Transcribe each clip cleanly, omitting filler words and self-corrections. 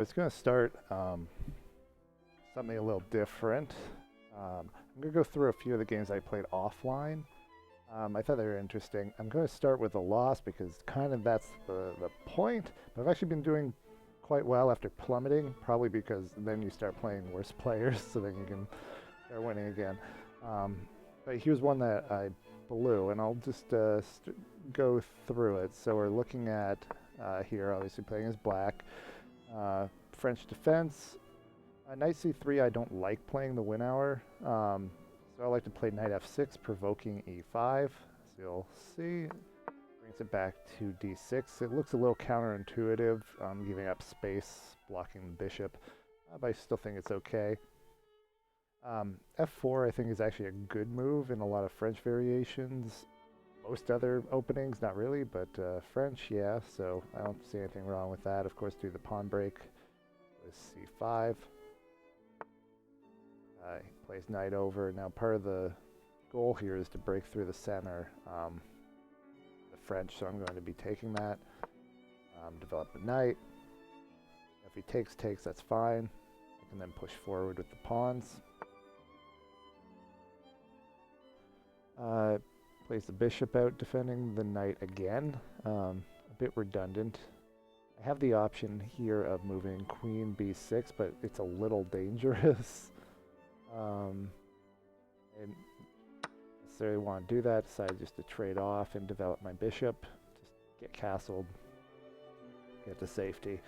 was going to start something a little different. I'm going to go through a few of the games I played offline. I thought they were interesting. I'm going to start with a loss because kind of that's the point. But I've actually been doing quite well after plummeting, probably because then you start playing worse players, so then you can start winning again. But here's one that I blew, and I'll just go through it. So we're looking at here, obviously playing as black. French defense. Knight c3, I don't like playing the win hour. So I like to play knight f6, provoking e5. So you'll see, brings it back to d6. It looks a little counterintuitive, giving up space, blocking the bishop, but I still think it's okay. f4 I think is actually a good move in a lot of French variations. Most other openings, not really, but French, yeah, so I don't see anything wrong with that. Of course, do the pawn break with c5. He plays knight over. Now, part of the goal here is to break through the center, the French, so I'm going to be taking that. Develop the knight. If he takes, that's fine. I can then push forward with the pawns. Plays the bishop out, defending the knight again. A bit redundant. I have the option here of moving queen b6, but it's a little dangerous. I didn't necessarily want to do that. Decided just to trade off and develop my bishop. Just get castled, get to safety.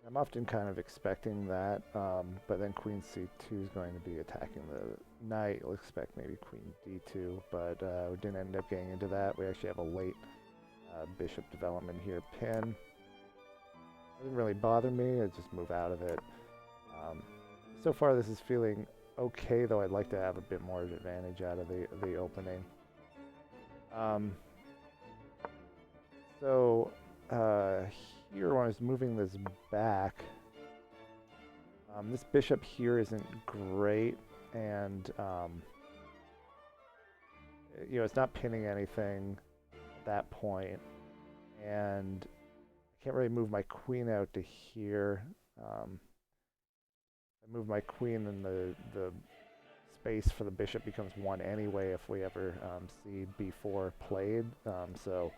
I'm often kind of expecting that, but then queen c2 is going to be attacking the knight. You'll expect maybe queen d2, but we didn't end up getting into that. We actually have a late bishop development here. Pin. Doesn't really bother me. I just move out of it. So far, this is feeling okay, though I'd like to have a bit more advantage out of the opening. Here when I was moving this back, this bishop here isn't great, and you know, it's not pinning anything at that point, and I can't really move my queen out to here. I move my queen, and the space for the bishop becomes one anyway if we ever see b4 played. So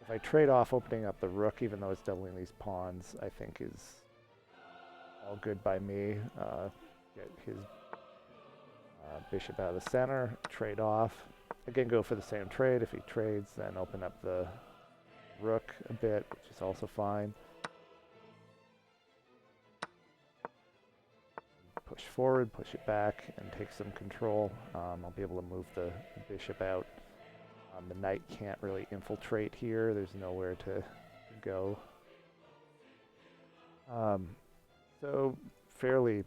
if I trade off opening up the rook, even though it's doubling these pawns, I think is all good by me. Get his bishop out of the center, trade off. Again, go for the same trade. If he trades, then open up the rook a bit, which is also fine. Push forward, push it back, and take some control. I'll be able to move the bishop out. The knight can't really infiltrate here. There's nowhere to go. So fairly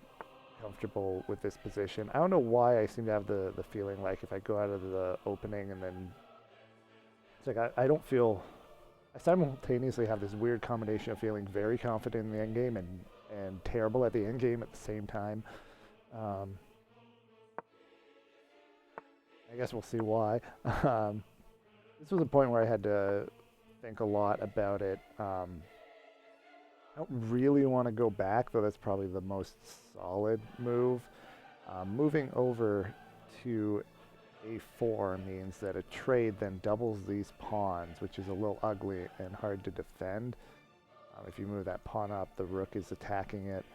comfortable with this position. I don't know why I seem to have the feeling like if I go out of the opening and then it's like I don't feel. I simultaneously have this weird combination of feeling very confident in the endgame and terrible at the endgame at the same time. I guess we'll see why. This was a point where I had to think a lot about it. I don't really want to go back, though that's probably the most solid move. Moving over to a4 means that a trade then doubles these pawns, which is a little ugly and hard to defend. If you move that pawn up, the rook is attacking it.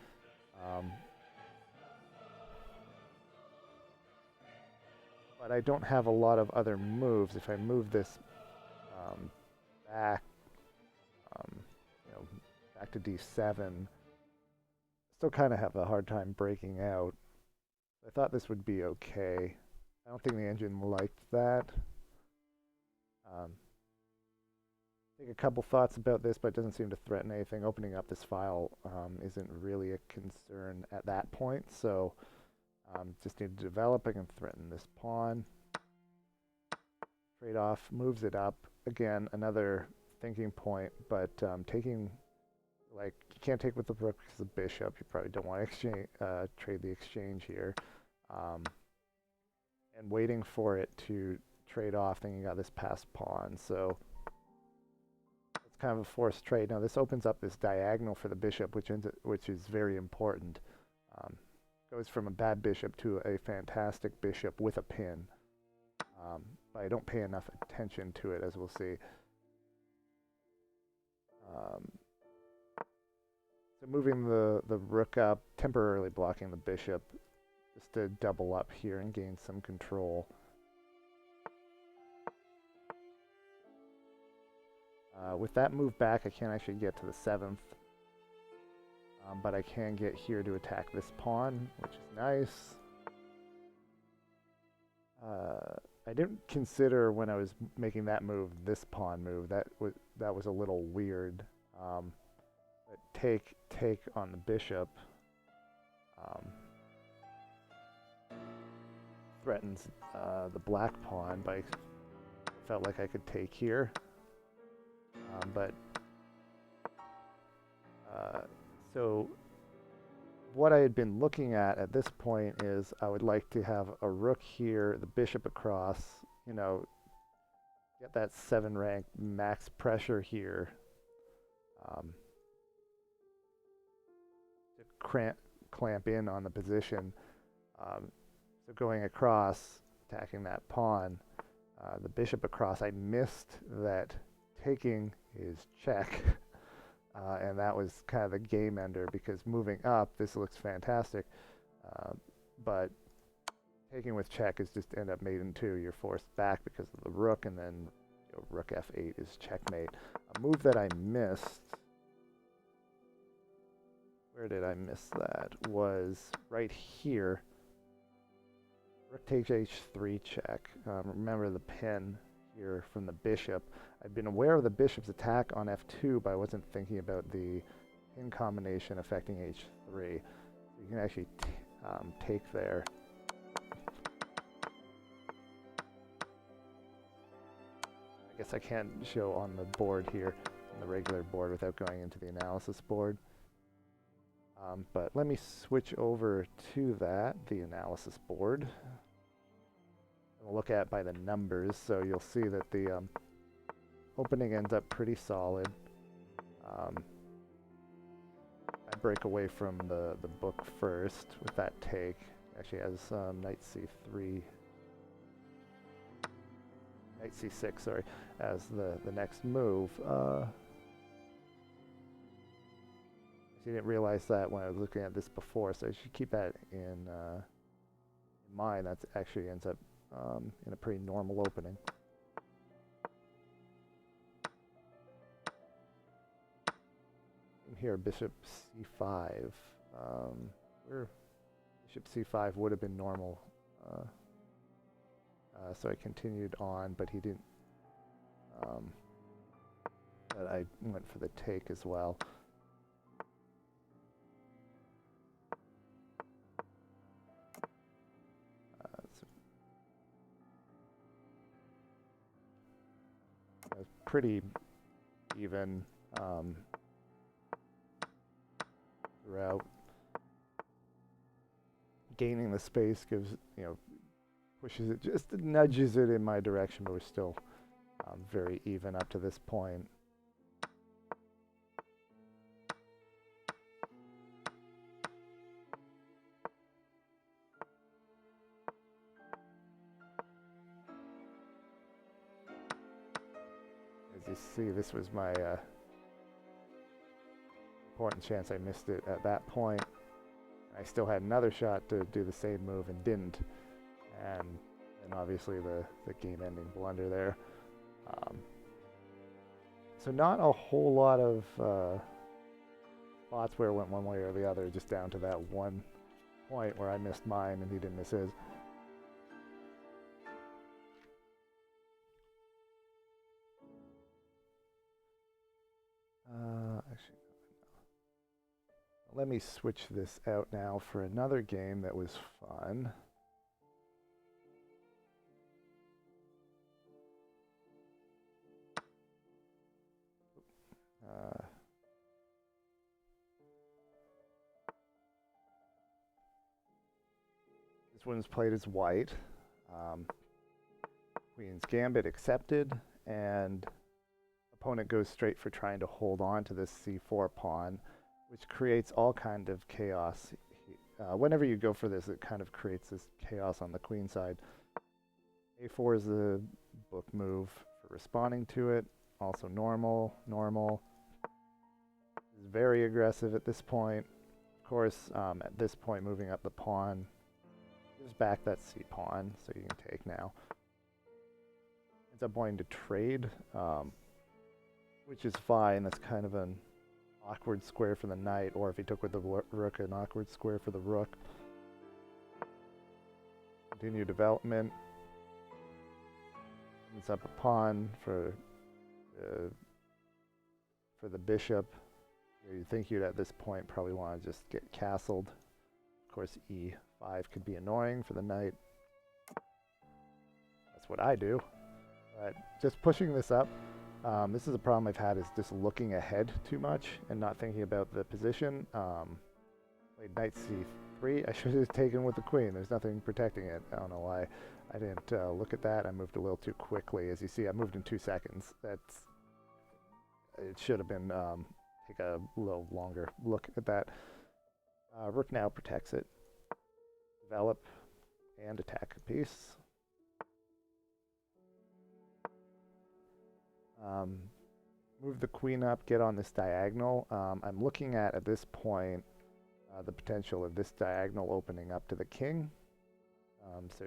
But I don't have a lot of other moves. If I move this back, you know, back to d7, still kind of have a hard time breaking out. I thought this would be okay. I don't think the engine liked that. I think a couple thoughts about this, but it doesn't seem to threaten anything. Opening up this file isn't really a concern at that point, so just need to develop. I can threaten this pawn. Trade off, moves it up. Again, another thinking point, but taking, like, you can't take with the rook because the bishop. You probably don't want to exchange, trade the exchange here. And waiting for it to trade off, then you got this passed pawn. So kind of a forced trade. Now this opens up this diagonal for the bishop, which is very important. Um, Goes from a bad bishop to a fantastic bishop with a pin. But I don't pay enough attention to it, as we'll see. So moving the rook up, temporarily blocking the bishop, just to double up here and gain some control. With that move back, I can't actually get to the 7th. But I can get here to attack this pawn, which is nice. I didn't consider when I was making that move, this pawn move. That was a little weird. But take on the bishop threatens the black pawn, but I felt like I could take here. So what I had been looking at this point is I would like to have a rook here, the bishop across, you know, get that 7 rank max pressure here. To clamp in on the position. So going across, attacking that pawn, the bishop across, I missed that taking is check. And that was kind of the game ender, because moving up, this looks fantastic. But taking with check is just end up mate in 2. You're forced back because of the rook, and then rook f8 is checkmate. A move that I missed, where did I miss that? Was right here. Rook takes h3 check. Remember the pin here from the bishop. I've been aware of the bishop's attack on f2, but I wasn't thinking about the pin combination affecting h3. So you can actually take there. I guess I can't show on the board here, on the regular board, without going into the analysis board. But let me switch over to the analysis board. We'll look at by the numbers, so you'll see that the opening ends up pretty solid. I break away from the book first with that take. Actually has knight c3, knight c6, sorry, as the next move. I didn't realize that when I was looking at this before, so I should keep that in mind. That actually ends up in a pretty normal opening. Here, bishop c5. Where bishop c5 would have been normal. So I continued on, but he didn't. But I went for the take as well. Pretty even throughout. Gaining the space gives, pushes it, just nudges it in my direction, but we're still very even up to this point. As you see, this was my important chance. I missed it at that point. I still had another shot to do the same move and didn't. And obviously the game-ending blunder there. So not a whole lot of spots where it went one way or the other, just down to that one point where I missed mine and he didn't miss his. Actually, let me switch this out now for another game that was fun. This one's played as white. Queen's Gambit accepted, and opponent goes straight for trying to hold on to this c4 pawn, which creates all kind of chaos. Whenever you go for this, it kind of creates this chaos on the queen side. a4 is the book move for responding to it. Also normal, normal. Is very aggressive at this point. Of course, at this point, moving up the pawn gives back that c pawn, so you can take now. Ends up wanting to trade, which is fine. That's kind of an awkward square for the knight, or if he took with the rook, an awkward square for the rook. Continue development. Ends up a pawn for the bishop. You think you'd at this point probably want to just get castled. Of course, e5 could be annoying for the knight. That's what I do. But just pushing this up, this is a problem I've had, is just looking ahead too much and not thinking about the position. Played knight c3. I should have taken with the queen. There's nothing protecting it. I don't know why I didn't look at that. I moved a little too quickly. As you see, I moved in 2 seconds. It should have been take a little longer look at that. Rook now protects it. Develop and attack a piece. Move the queen up, get on this diagonal. I'm looking at this point, the potential of this diagonal opening up to the king. So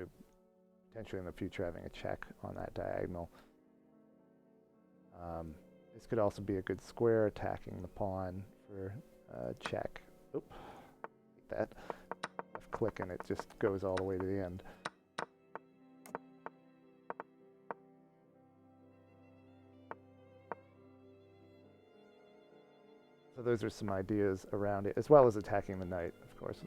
potentially in the future having a check on that diagonal. This could also be a good square, attacking the pawn for check. Oop, like that. Left click and it just goes all the way to the end. So those are some ideas around it, as well as attacking the knight, of course.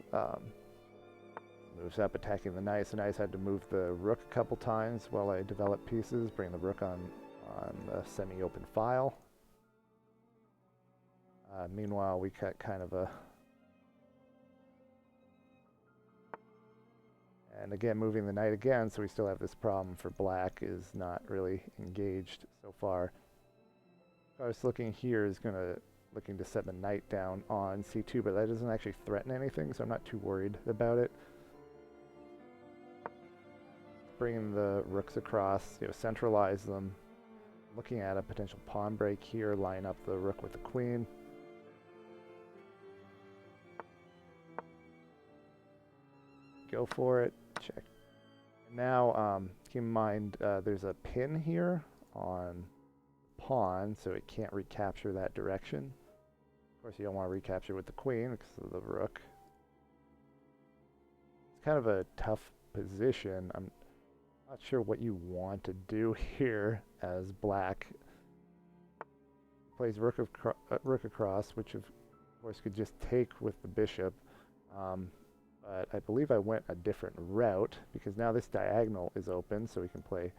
Moves up, attacking the knight. So now I had to move the rook a couple times while I develop pieces, bring the rook on the semi-open file. Meanwhile, we cut kind of a... And again, moving the knight again, so we still have this problem for black, is not really engaged so far. I was looking here is looking to set the knight down on c2, but that doesn't actually threaten anything, so I'm not too worried about it. Bringing the rooks across, centralize them. Looking at a potential pawn break here, line up the rook with the queen. Go for it, check. Now, keep in mind, there's a pin here on pawn, so it can't recapture that direction. Of course, you don't want to recapture with the queen because of the rook. It's kind of a tough position. I'm not sure what you want to do here as black. Plays rook across, which of course could just take with the bishop. But I believe I went a different route because now this diagonal is open, so we can play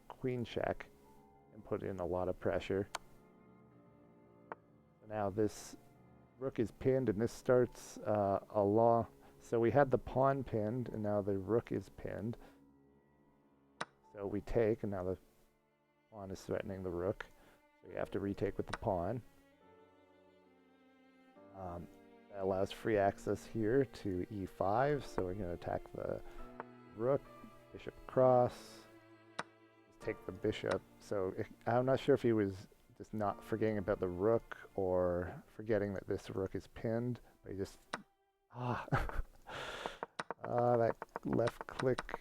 queen check and put in a lot of pressure. Now this rook is pinned, and this starts a law. So we had the pawn pinned, and now the rook is pinned. So we take, and now the pawn is threatening the rook. So you have to retake with the pawn. That allows free access here to e5, so we're going to attack the rook, bishop across, just take the bishop. So I'm not sure if he was just not forgetting about the rook or forgetting that this rook is pinned, but he just, that left click.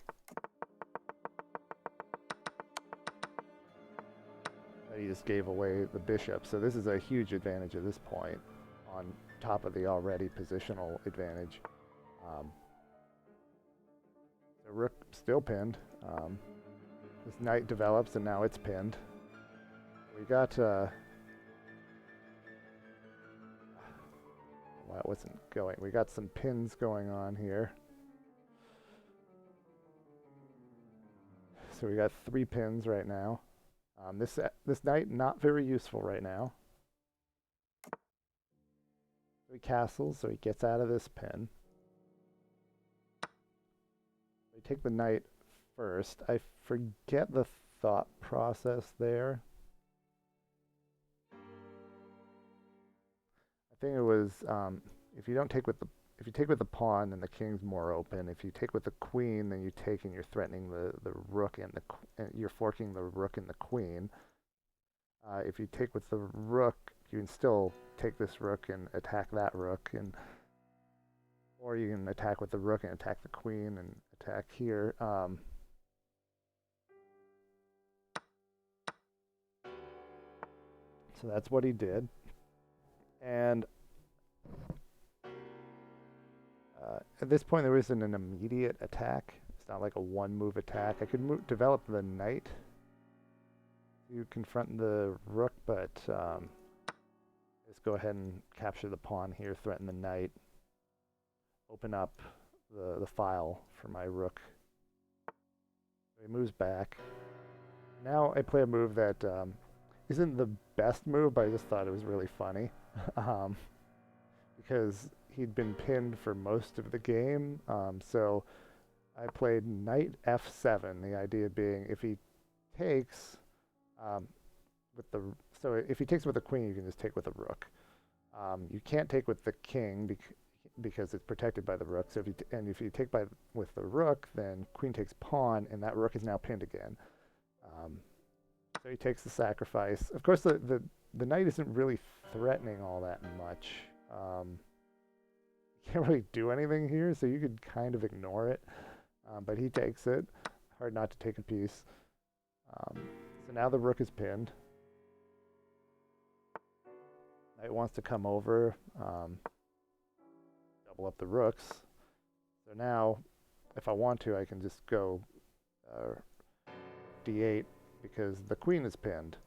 He just gave away the bishop, so this is a huge advantage at this point on top of the already positional advantage. The rook still pinned. This knight develops and now it's pinned. We got well, it wasn't going. We got some pins going on here. So we got 3 pins right now. This knight not very useful right now. He castles, so he gets out of this pin. We take the knight first. I forget the thought process there. I think it was if you don't take with the if you take with the pawn, then the king's more open. If you take with the queen, then you take and you're threatening the rook and you're forking the rook and the queen. If you take with the rook, you can still take this rook and attack that rook, and or you can attack with the rook and attack the queen and attack here. So that's what he did. And at this point, there isn't an immediate attack. It's not like a one-move attack. I could develop the knight to confront the rook, but let's go ahead and capture the pawn here, threaten the knight, open up the file for my rook. So he moves back. Now I play a move that isn't the best move, but I just thought it was really funny. Because he'd been pinned for most of the game. So I played knight f7, the idea being if he takes if he takes with the queen, you can just take with the rook. You can't take with the king because it's protected by the rook. So if you take with the rook, then queen takes pawn, and that rook is now pinned again. So he takes the sacrifice. Of course, the knight isn't really threatening all that much. You can't really do anything here, so you could kind of ignore it. But he takes it. Hard not to take a piece. So now the rook is pinned. Knight wants to come over, double up the rooks. So now, if I want to, I can just go d8 because the queen is pinned.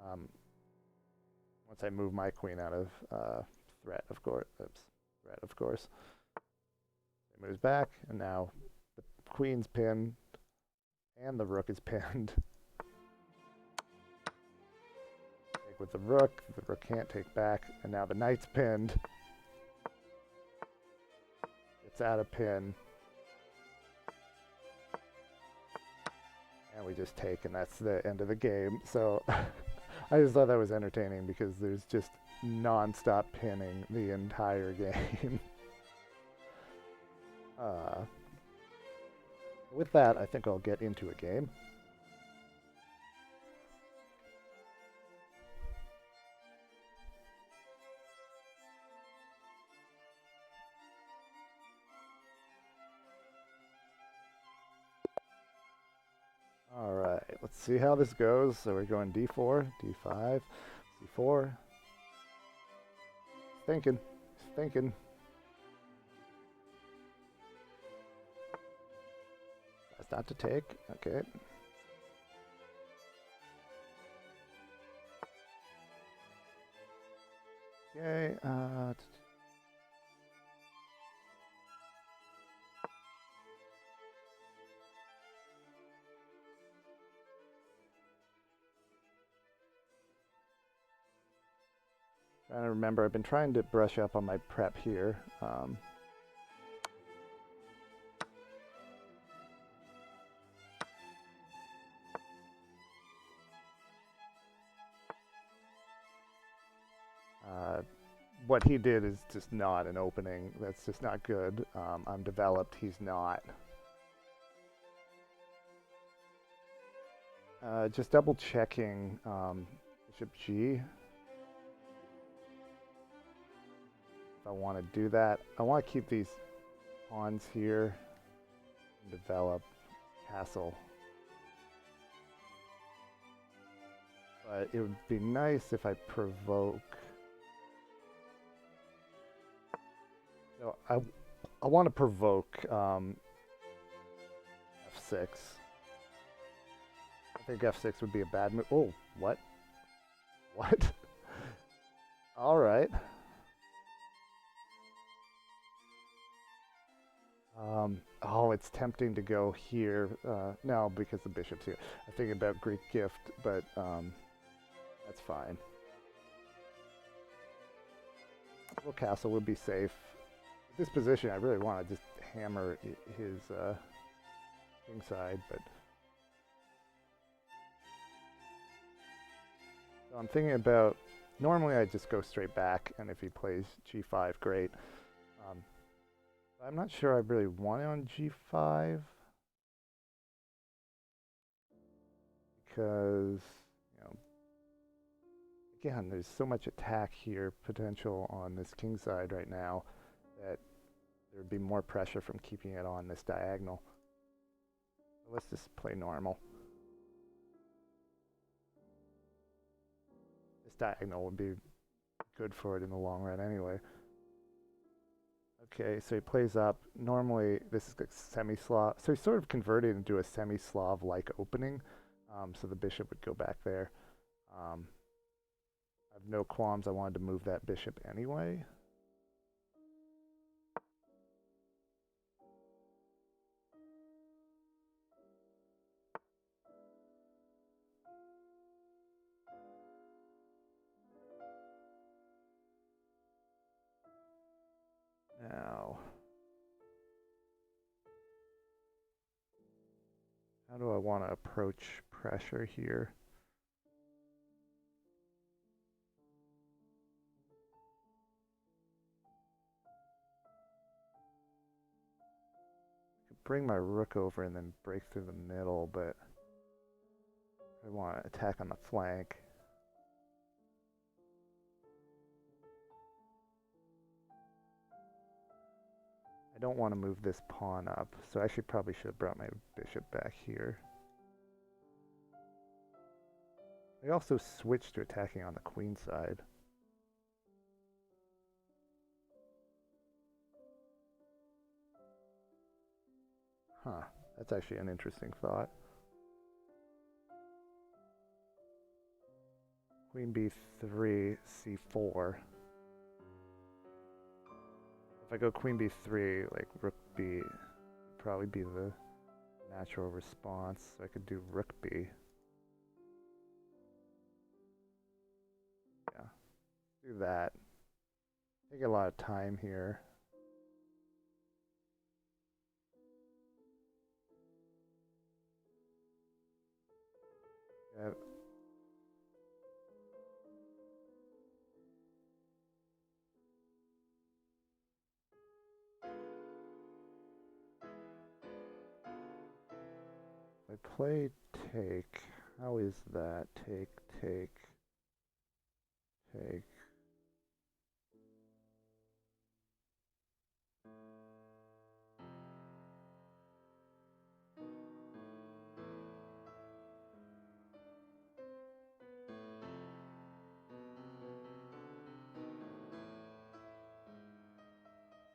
Once I move my queen out of threat, of course. Threat, of course. It moves back, and now the queen's pinned, and the rook is pinned. Take with the rook can't take back, and now the knight's pinned. It's out of pin. And we just take, and that's the end of the game. So I just thought that was entertaining because there's just non-stop pinning the entire game. With that, I think I'll get into a game. Alright, let's see how this goes. So we're going d4, d5, c4. Thinking. That's not to take. Okay. Okay. Trying to remember, I've been trying to brush up on my prep here. What he did is just not an opening. That's just not good. I'm developed. He's not. Just double checking Bishop G. If I want to do that, I want to keep these pawns here and develop castle. But it would be nice if I provoke. So I want to provoke f6. I think f6 would be a bad move. Oh, what? What? All right. Oh, it's tempting to go here. No, because the bishop's here. I'm thinking about Greek gift, but that's fine. Little castle would be safe. This position, I really want to just hammer his king side, but so I'm thinking about Normally I just go straight back, and if he plays g5, great. Um, I'm not sure I really want it on g5 because, you know, again, there's so much attack here potential on this king side right now that there would be more pressure from keeping it on this diagonal. So let's just play normal. This diagonal would be good for it in the long run anyway. Okay, so he plays up. Normally, this is a semi-Slav. So he sort of converted into a semi-Slav-like opening. So the bishop would go back there. I have no qualms. I wanted to move that bishop anyway. Now, how do I want to approach pressure here? I could bring my rook over and then break through the middle, but I want to attack on the flank. I don't want to move this pawn up, so I probably should have brought my bishop back here. I also switched to attacking on the queen side. Huh, that's actually an interesting thought. Queen b3, c4. If I go queen b3, like rook b would probably be the natural response. So I could do rook b. Yeah, do that. Take a lot of time here. Yeah. I play take. How is that? Take, take, take.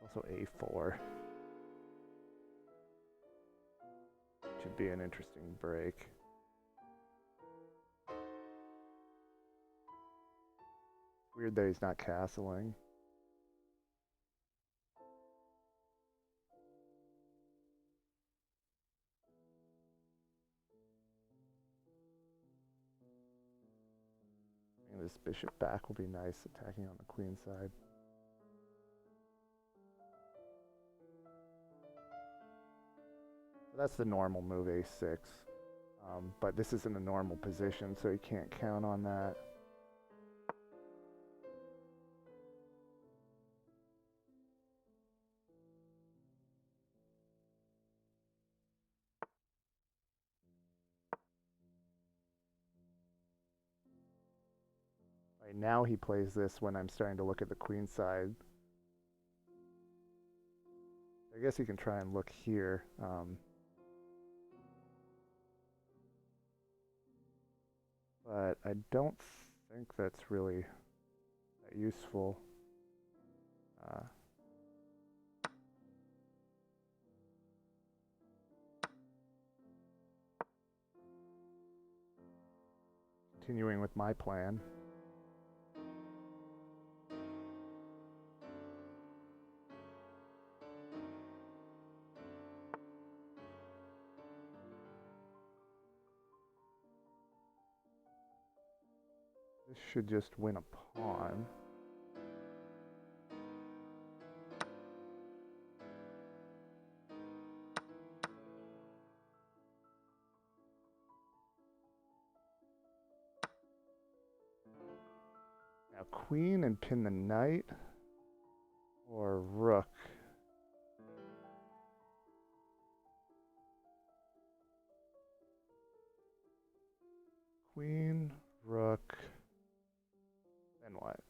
Also a4. Should be an interesting break. Weird that he's not castling. And this bishop back will be nice, attacking on the queen side. That's the normal move, a6. But this isn't a normal position, so you can't count on that. Right now he plays this when I'm starting to look at the queen side. I guess you can try and look here. But I don't think that's really that useful. Continuing with my plan. This should just win a pawn. Now Now queen and pin the knight, or rook. Queen, rook, then what?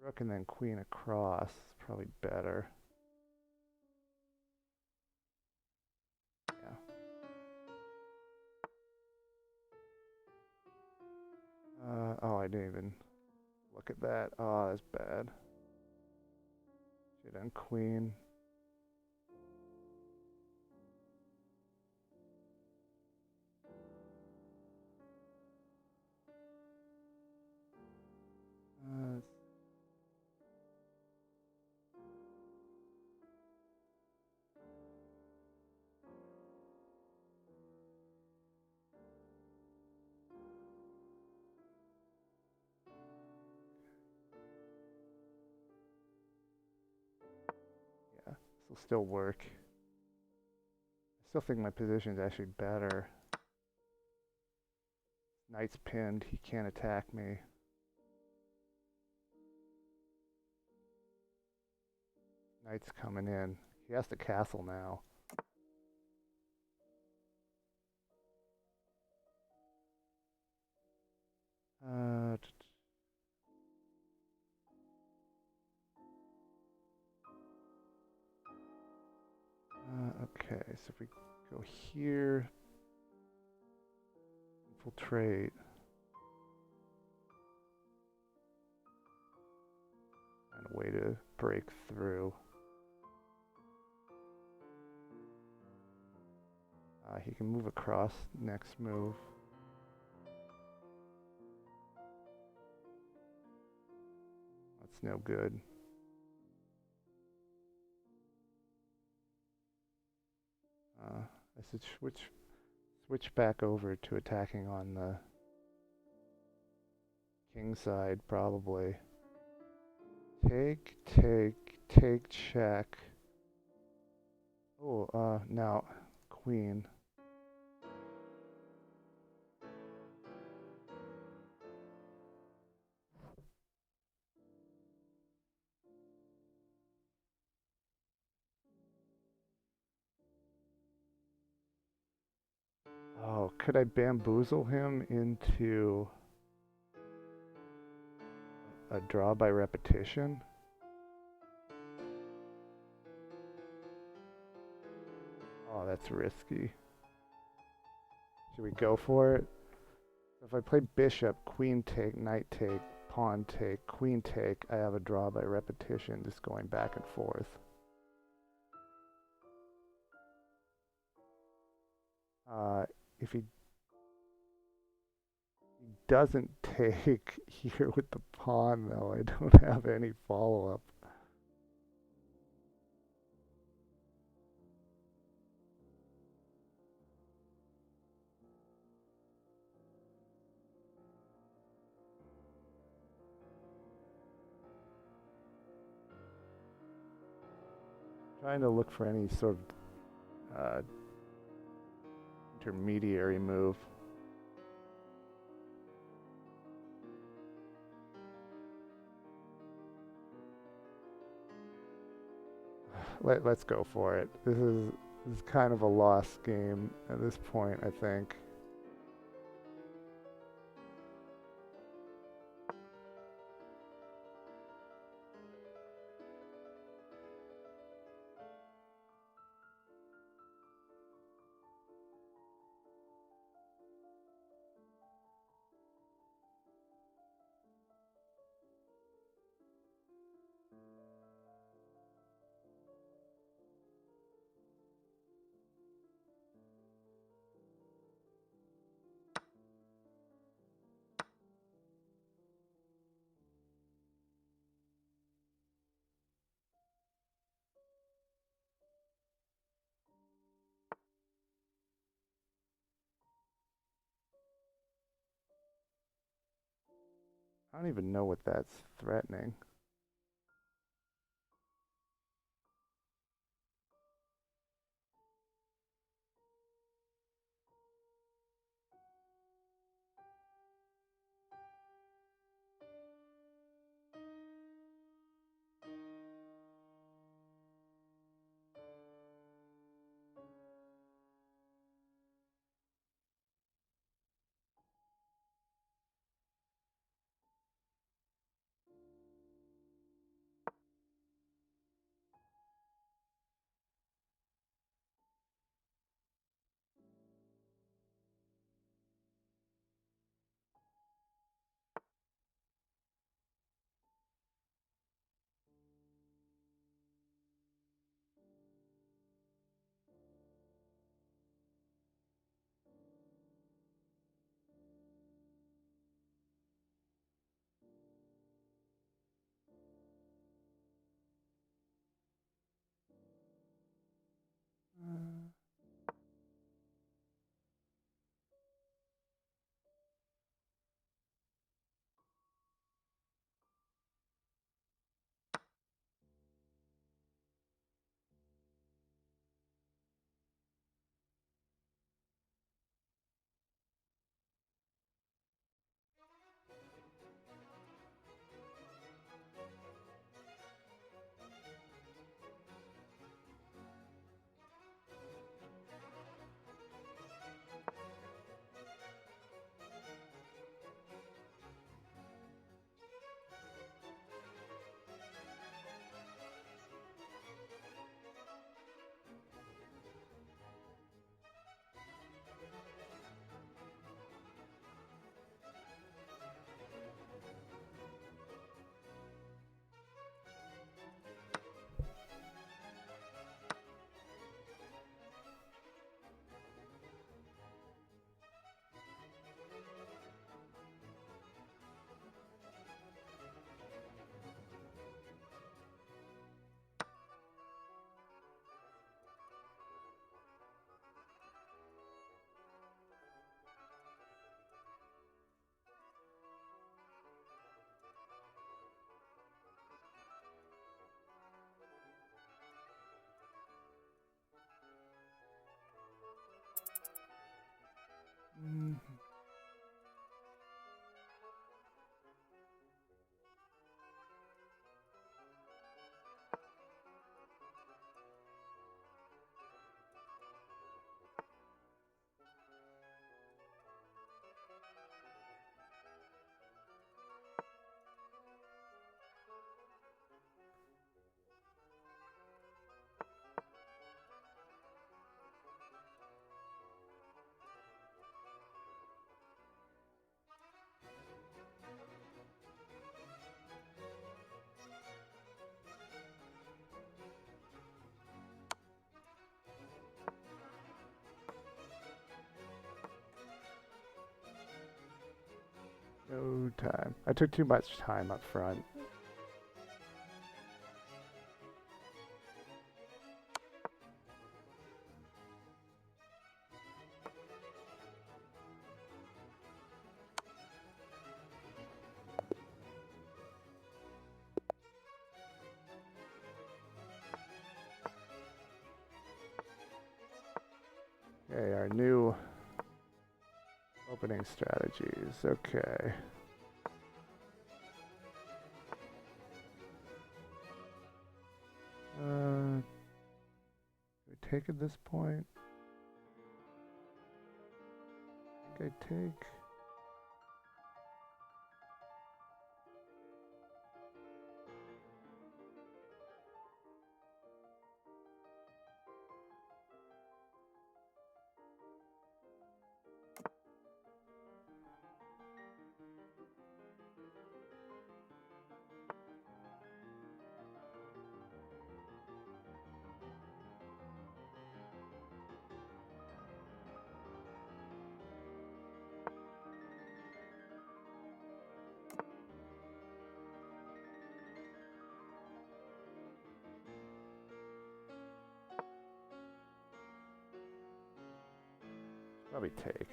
Rook and then queen across is probably better. Yeah. Oh, I didn't even look at that. Oh, that's bad. Should have done queen. Yeah, this will still work. I still think my position is actually better. Knight's pinned, he can't attack me. Knight's coming in. He has to castle now. Okay, so if we go here, infiltrate. Find a way to break through. He can move across next move. That's no good. I should switch back over to attacking on the king side, probably. Take, check. Oh, now, queen. Oh, could I bamboozle him into a draw by repetition? Oh, that's risky. Should we go for it? If I play bishop, queen take, knight take, pawn take, queen take, I have a draw by repetition, just going back and forth. If he doesn't take here with the pawn, though, I don't have any follow-up. Trying to look for any sort of intermediary move. Let's go for it. This is kind of a lost game at this point, I think. I don't even know what that's threatening. No time. I took too much time up front. Okay, our new opening strategies. Okay. Do we take at this point? I think I take. Probably take.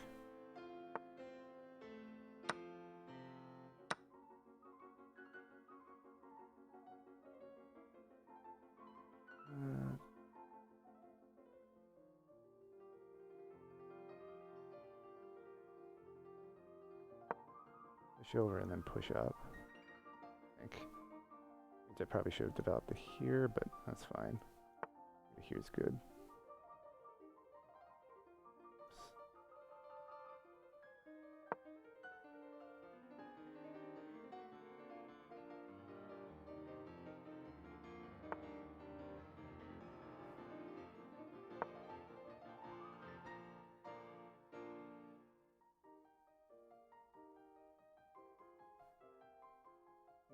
Push over and then push up. I think. I probably should have developed it here, but that's fine. Here's good.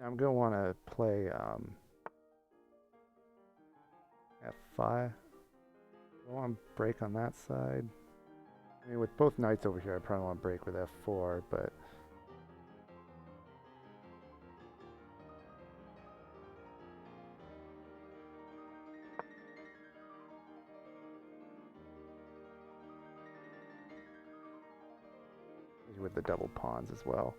Now I'm going to want to play F5. I want to break on that side. I mean, with both knights over here, I probably want to break with F4, but... with the double pawns as well.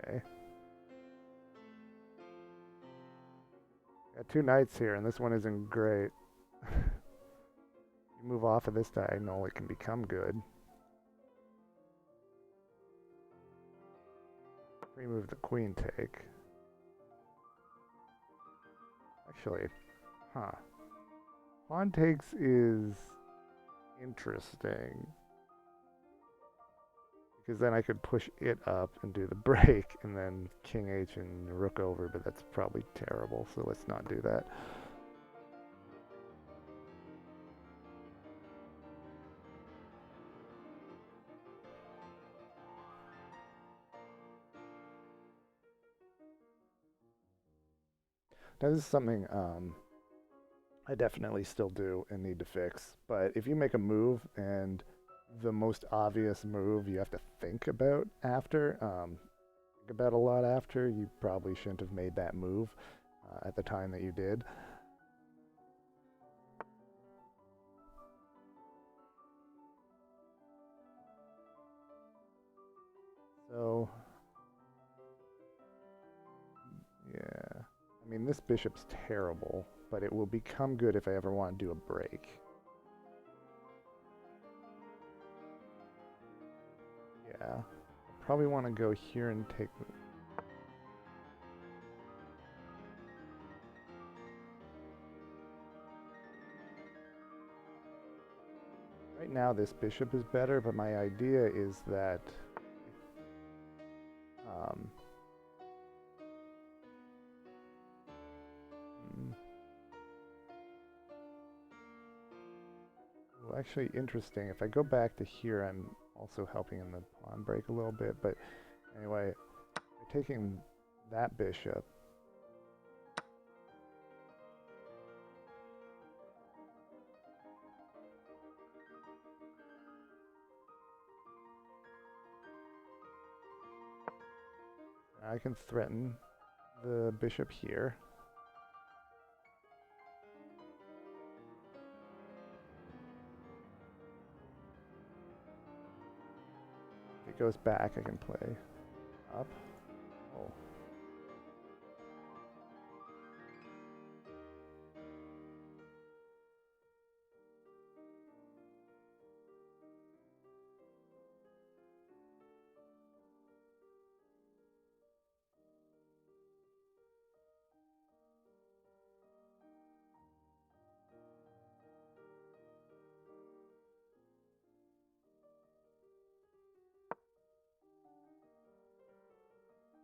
Okay. Got two knights here, and this one isn't great. You move off of this diagonal, it can become good. Remove the queen take. Actually, pawn takes is interesting. Because then I could push it up and do the break, and then king h and rook over, but that's probably terrible, so let's not do that. Now this is something I definitely still do and need to fix, but if you make a move and the most obvious move you have to think about after, think about a lot after, you probably shouldn't have made that move at the time that you did. So, yeah, I mean, this bishop's terrible, but it will become good if I ever want to do a break. Yeah, I probably want to go here and take... Right now this bishop is better, but my idea is that well, actually interesting. If I go back to here, I'm also helping in the pawn break a little bit, but anyway, by taking that bishop, I can threaten the bishop here. If it goes back, I can play up. Oh.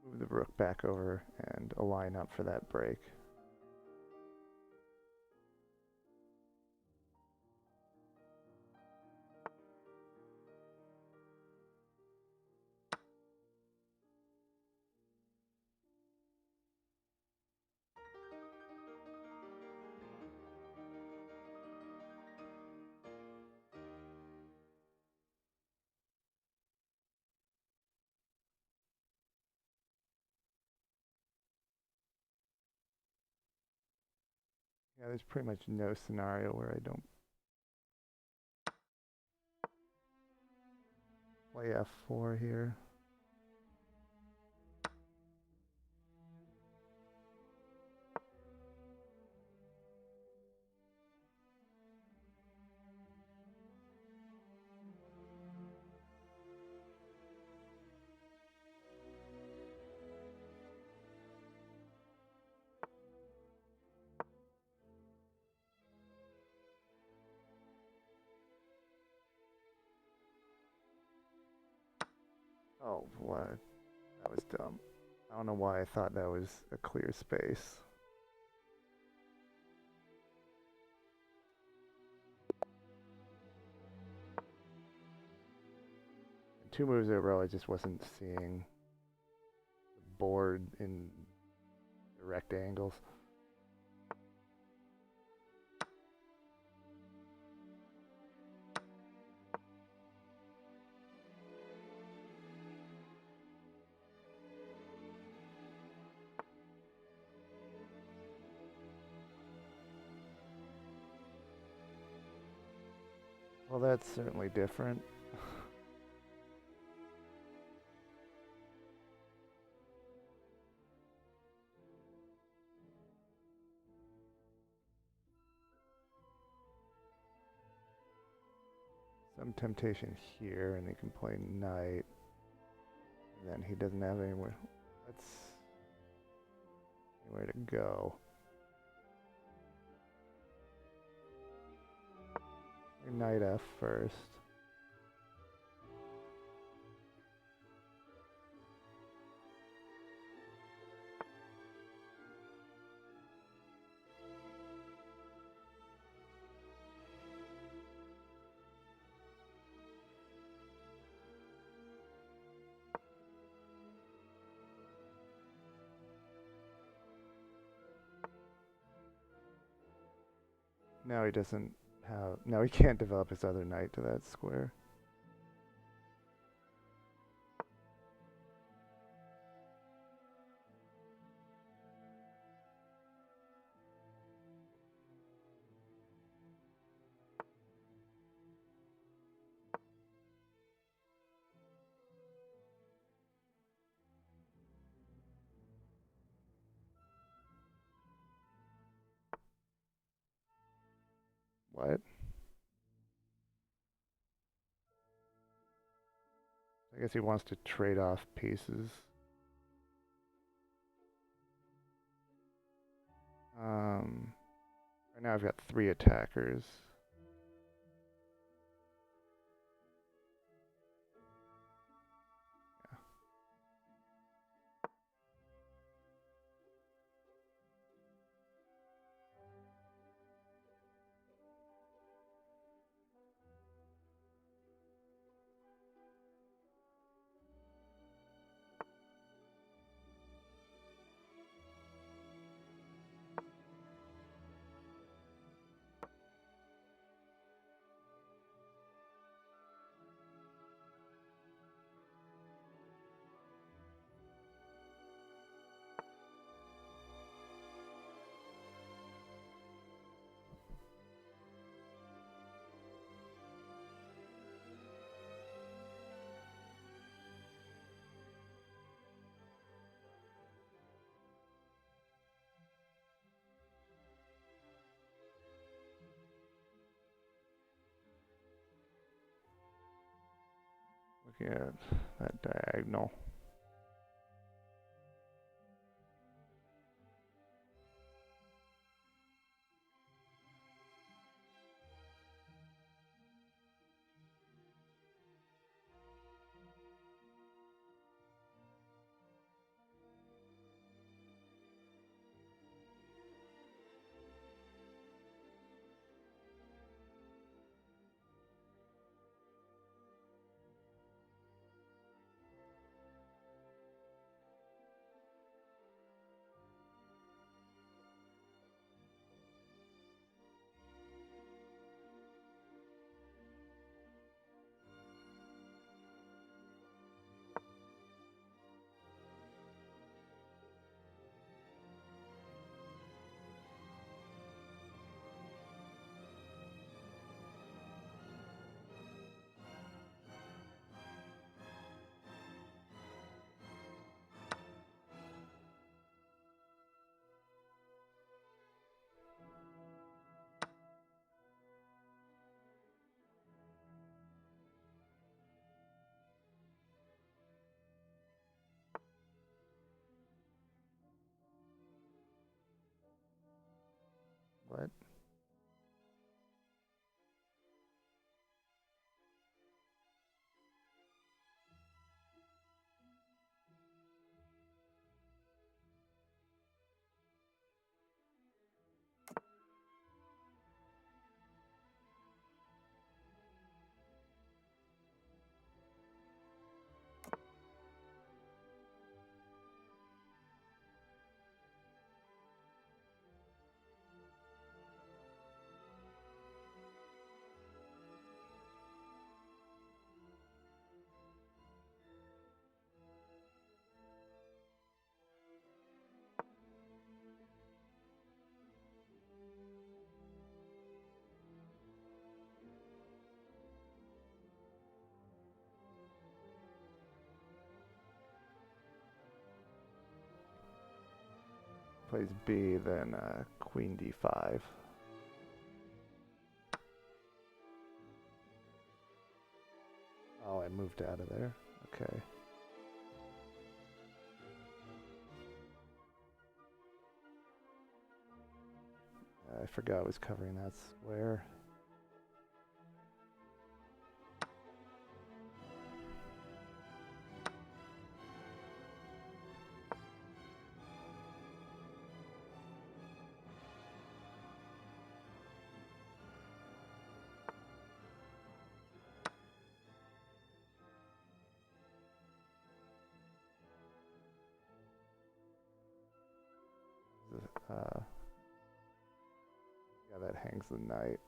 Move the rook back over and align up for that break. Yeah, there's pretty much no scenario where I don't play f4 here. Oh, what? That was dumb. I don't know why I thought that was a clear space. Two moves in a row, I just wasn't seeing the board in direct angles. Well, that's certainly different. Some temptation here, and he can play knight. And then he doesn't have anywhere. Anywhere to go. Knight f first. Now he doesn't have. Now he can't develop his other knight to that square. What? I guess he wants to trade off pieces. Right now I've got 3 attackers. Yeah. looking at that diagonal. What? Plays B, then queen d5. Oh, I moved out of there. Okay. I forgot I was covering that square. Yeah, that hangs the knight.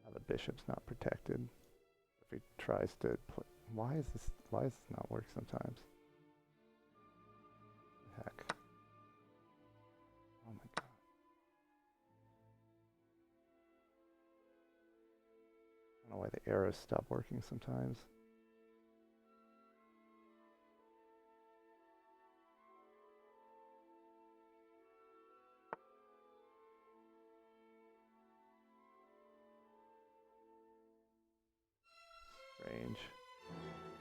Now the bishop's not protected. If he tries to play, why does this not work sometimes? Heck. Oh my god. I don't know why the arrows stop working sometimes. Strange. I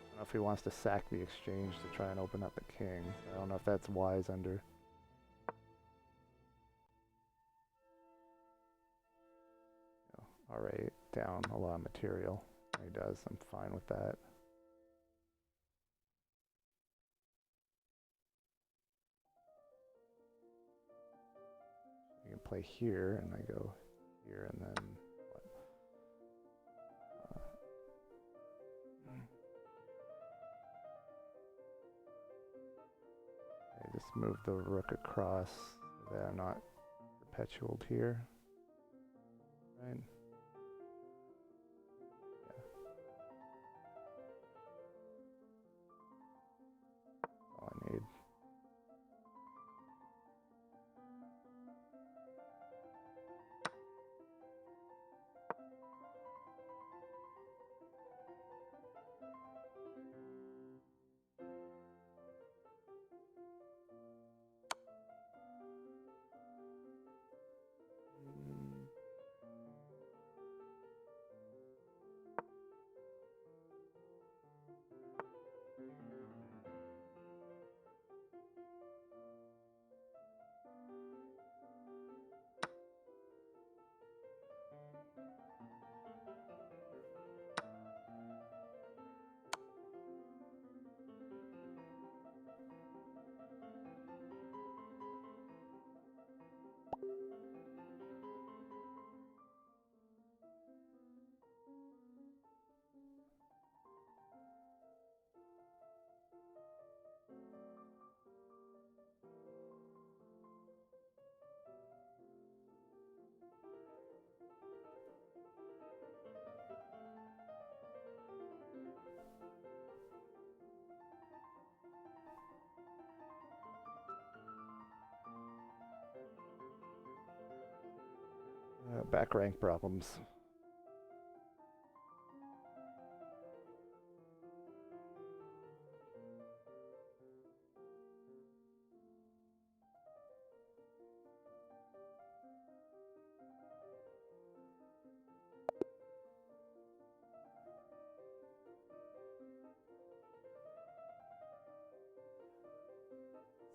don't know if he wants to sack the exchange to try and open up the king. I don't know if that's wise under. R8 down a lot of material. He does. I'm fine with that. You can play here, and I go here, and then what? I just move the rook across so that I'm not perpetualed here. Right? Yeah. All I need. Back rank problems.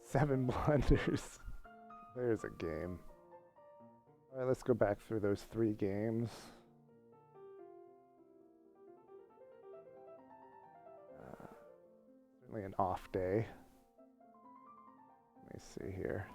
Seven blunders. There's a game. Alright, let's go back through those 3 games. Certainly an off day. Let me see here.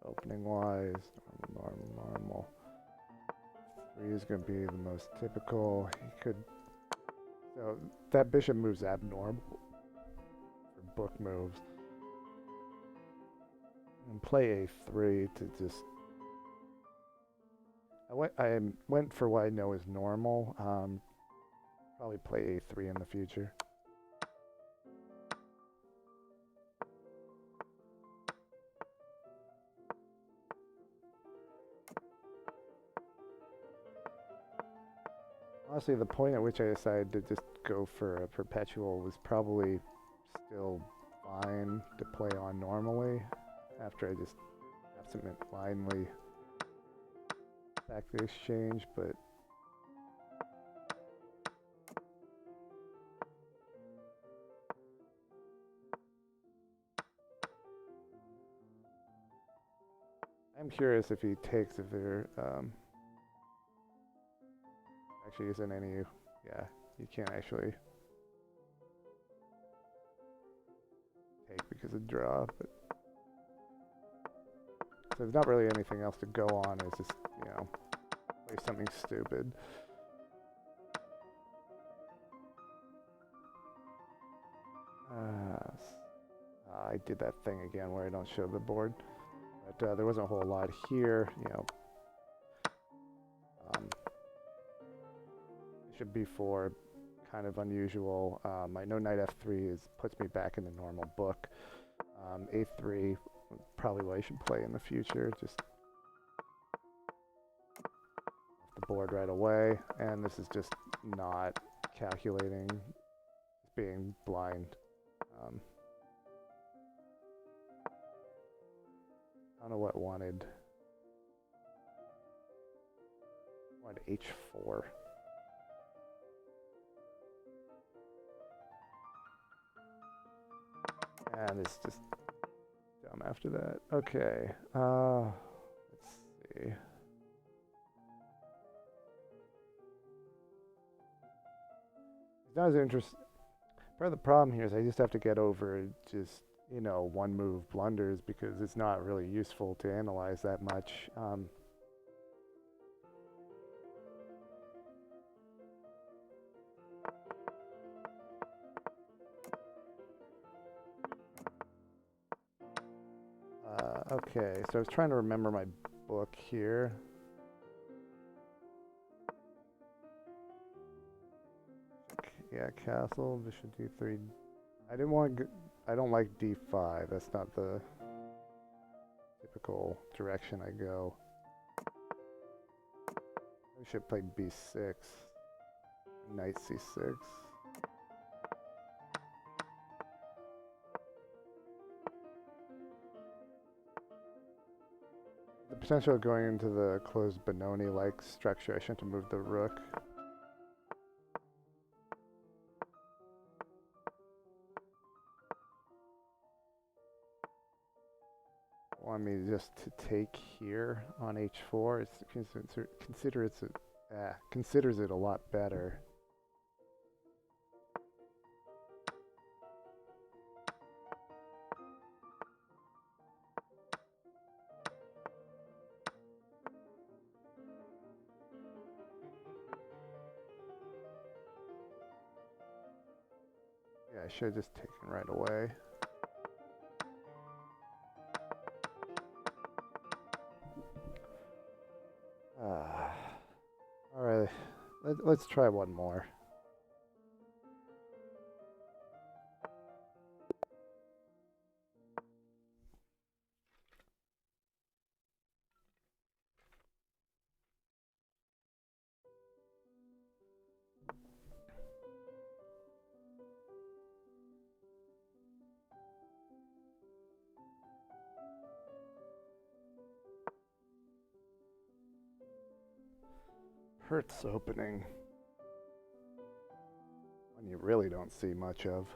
Opening wise, normal. 3 is going to be the most typical. He could. So that bishop moves abnormal for book moves. And play a3 to just. I went for what I know is normal. Probably play a3 in the future. Honestly, the point at which I decided to just go for a perpetual was probably still fine to play on normally after I just absent blindly back the exchange, but I'm curious if he takes, if there actually isn't any, yeah, you can't actually take because of draw, but so there's not really anything else to go on. It's just, you know, play something stupid. I did that thing again where I don't show the board, but there wasn't a whole lot here, you know. Bishop b4, kind of unusual. I know knight f3 puts me back in the normal book. A3, probably what I should play in the future, just off the board right away. And this is just not calculating, being blind. I don't know what wanted h4. And it's just dumb after that. Okay, let's see. It's not as interesting. Part of the problem here is I just have to get over just, you know, one move blunders because it's not really useful to analyze that much. Okay, so I was trying to remember my book here. Yeah, castle, bishop d3. I didn't want to. I don't like d5. That's not the typical direction I go. I should play b6. Knight c6. The potential of going into the closed Benoni-like structure, I shouldn't have moved the rook. Want me just to take here on h4? It's considers it a lot better. should have just taken right away. Alright, let's try one more. Hurts opening. One you really don't see much of.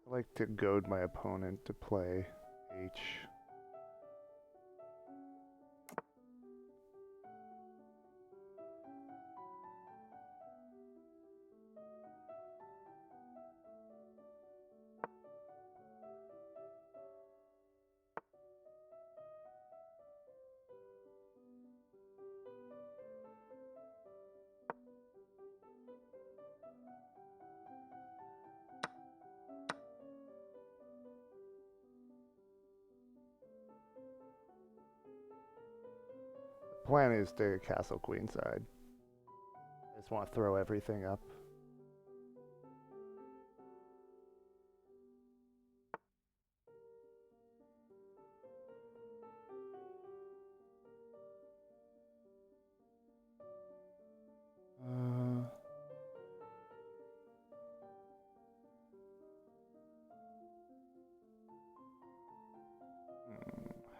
I like to goad my opponent to play H. Plan is to castle queenside. I just want to throw everything up.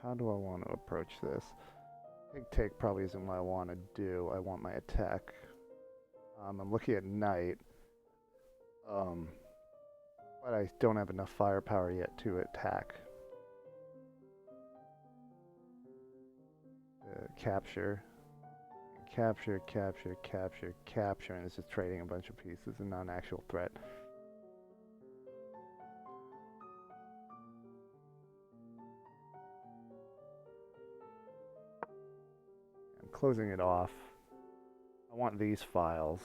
How do I want to approach this? I think take probably isn't what I want to do. I want my attack. I'm looking at knight. But I don't have enough firepower yet to attack. Capture. Capture, capture, capture, capture, and it's just trading a bunch of pieces and not an actual threat. I'm closing it off. I want these files.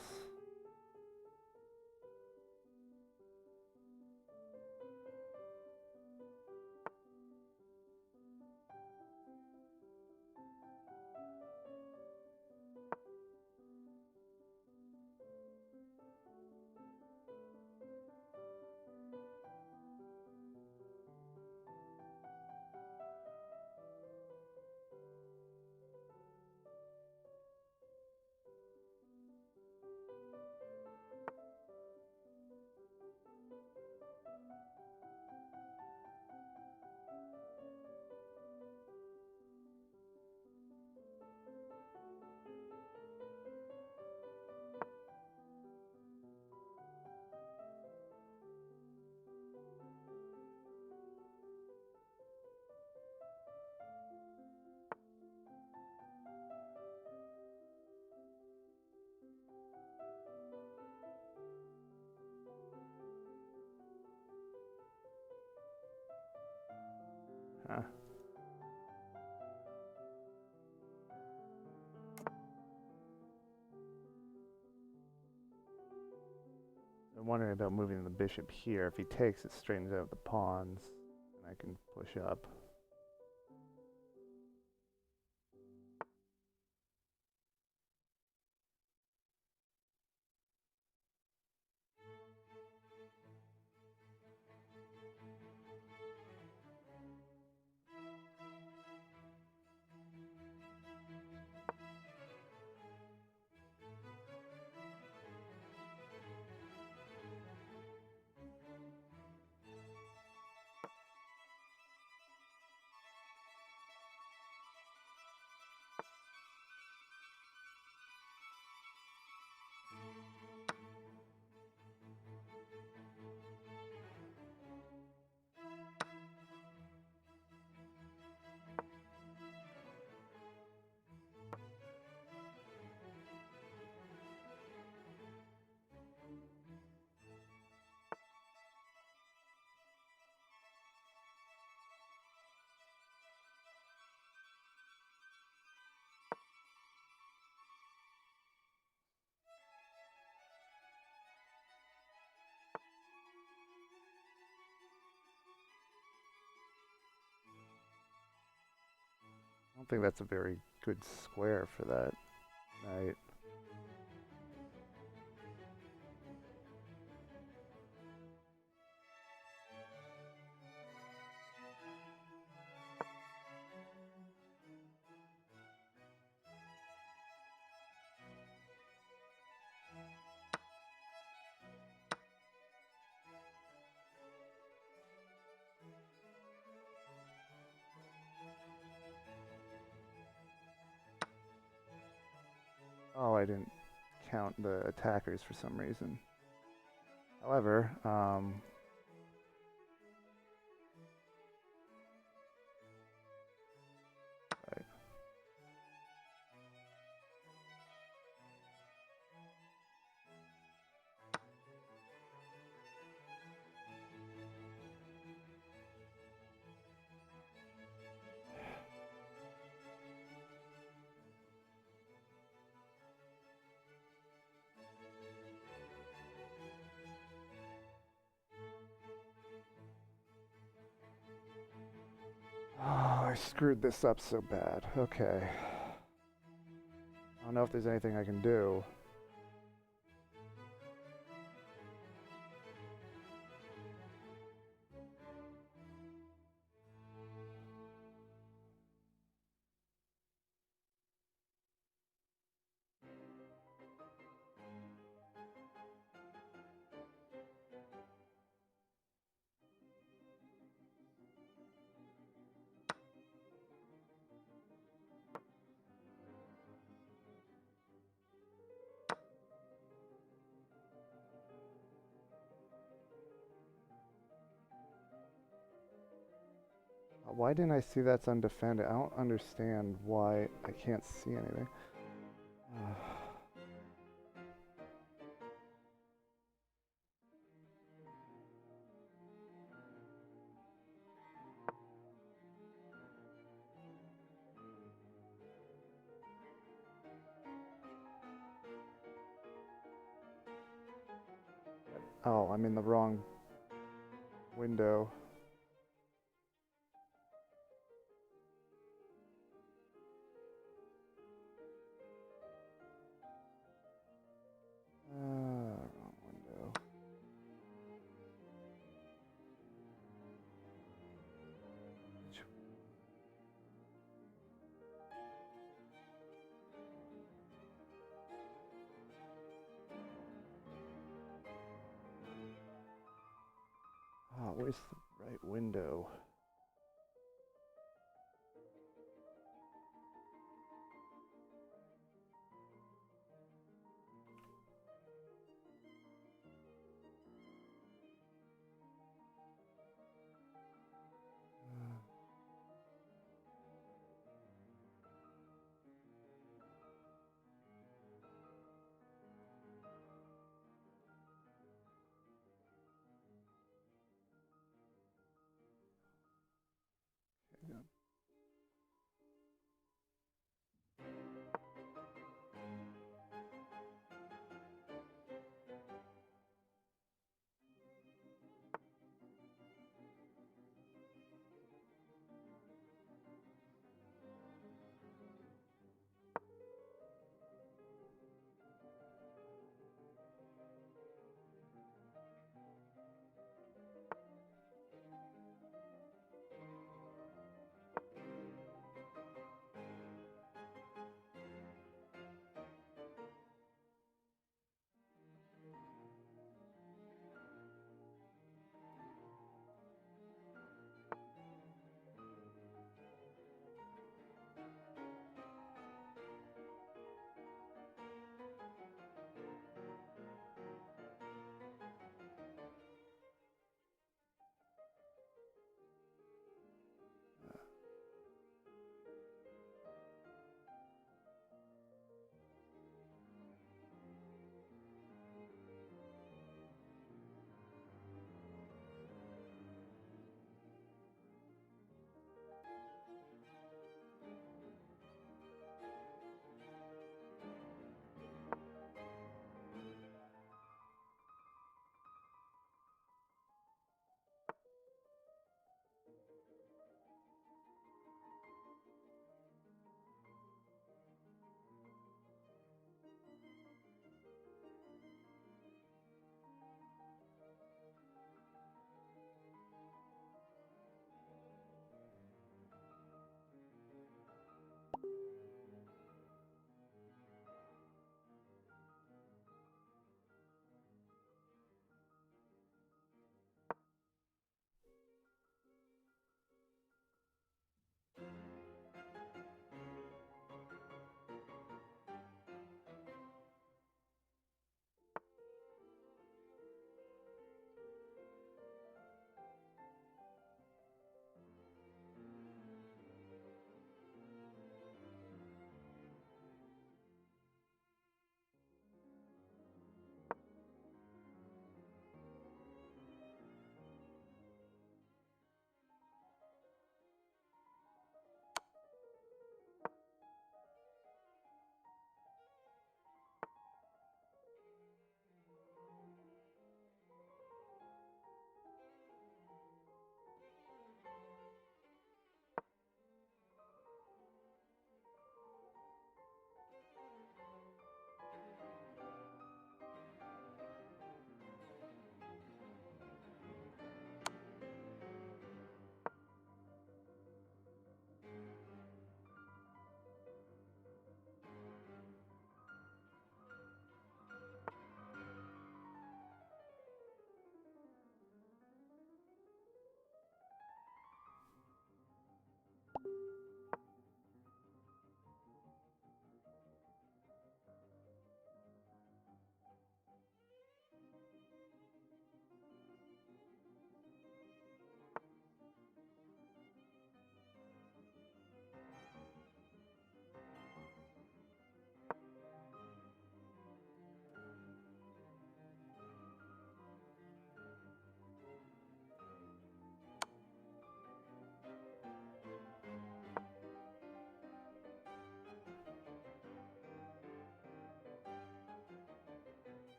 Huh. I'm wondering about moving the bishop here. If he takes, it straightens out the pawns, and I can push up. think that's a very good square for that knight. Oh, I didn't count the attackers for some reason. However, right. Oh, I screwed this up so bad. Okay. I don't know if there's anything I can do. Why didn't I see that's undefended? I don't understand why I can't see anything. Oh, I'm in the wrong window. Wrong window. Oh, where's the right window?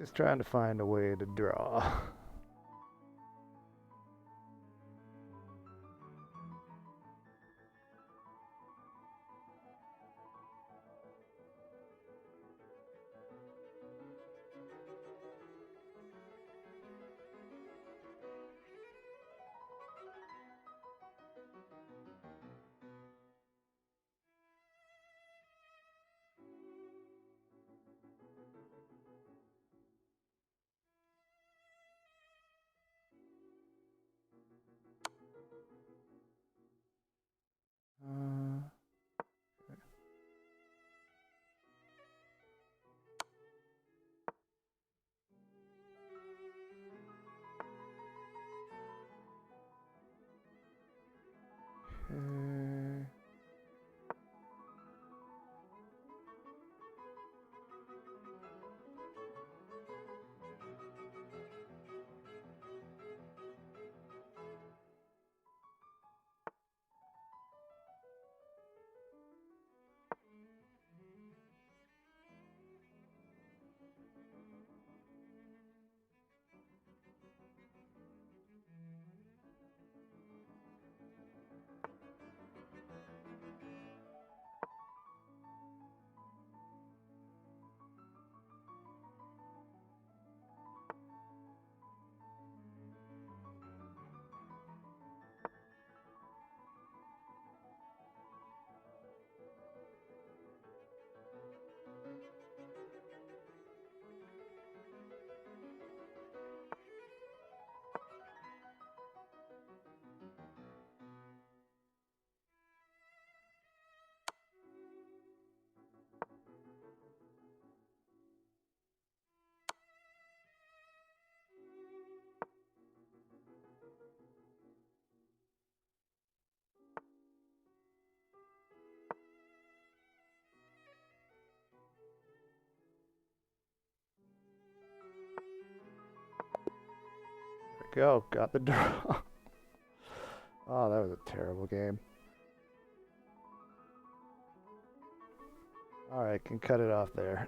Just trying to find a way to draw. Go, got the draw. Oh, that was a terrible game. Alright, can cut it off there.